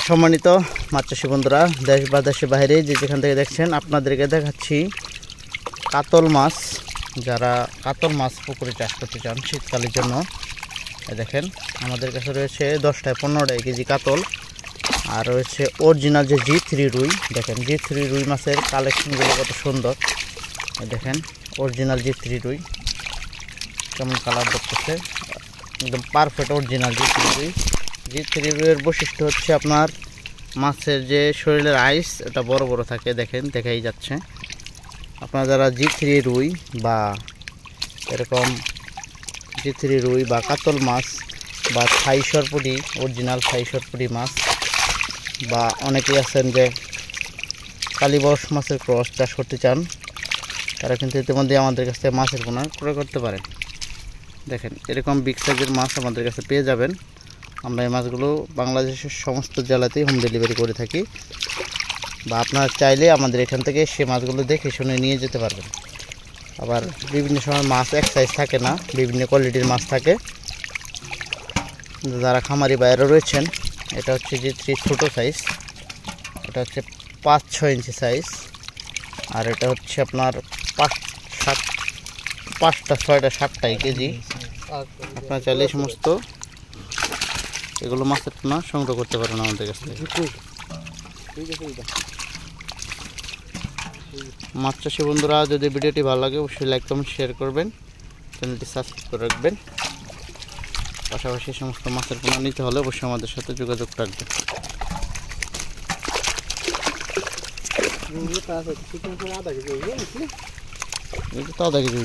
সম্মানিত মাছ চাষী বন্ধুরা, দেশ বা দেশের বাইরে যে যেখান থেকে দেখছেন, আপনাদেরকে দেখাচ্ছি কাতল মাছ। যারা কাতল মাছ পুকুরে চাষ করতে চান শীতকালের জন্য, দেখেন আমাদের কাছে রয়েছে 10টায় 15টায় কেজি কাতল, আর রয়েছে অরিজিনাল যে G3 রুই। দেখেন G3 রুই মাছের কালেকশনগুলো কত সুন্দর। দেখেন অরিজিনাল G3 রুই কেমন কালার দেখতেছে, একদম পারফেক্ট অরিজিনাল G3 রুই। G3 রুইয়ের বৈশিষ্ট্য হচ্ছে আপনার মাছের যে শরীরের আইস ওটা বড় বড় থাকে, দেখেন দেখাই যাচ্ছে। আপনারা যারা G3 রুই বা এরকম G3 রুই বা কাতল মাছ বা থাই সরপুটি, অরিজিনাল থাই সরপুটি মাছ, বা অনেকেই আছেন যে কালীবাউস মাছের ক্রস চাষ করতে চান, তারা কিন্তু ইতিমধ্যে আমাদের কাছ থেকে মাছের পোনা ক্রয় করতে পারেন। দেখেন এরকম বিগ সাইজের মাছ আমাদের কাছে পেয়ে যাবেন। আমরা এই মাছগুলো বাংলাদেশের সমস্ত জেলাতেই হোম ডেলিভারি করে থাকি, বা আপনারা চাইলে আমাদের এখান থেকে সে মাছগুলো দেখে শুনে নিয়ে যেতে পারবেন। আবার বিভিন্ন সময় মাছ এক সাইজ থাকে না, বিভিন্ন কোয়ালিটির মাছ থাকে। যারা খামারি বাইরে রয়েছেন, এটা হচ্ছে G3 ছোটো সাইজ, এটা হচ্ছে 5-6 ইঞ্চি সাইজ, আর এটা হচ্ছে আপনার 5টা 6টা 7টাই কেজি। আপনারা চাইলে এই সমস্ত এগুলো মাছের পোনা সংগ্রহ করতে পারেন আমাদের কাছ থেকে। মাছ চাষী বন্ধুরা, যদি ভিডিওটি ভালো লাগে অবশ্যই লাইক কমেন্ট শেয়ার করবেন, চ্যানেলটি সাবস্ক্রাইব করে রাখবেন। পাশাপাশি সমস্ত মাছের পোনা নিতে হলে অবশ্যই আমাদের সাথে যোগাযোগ রাখবেন। আধা কেজি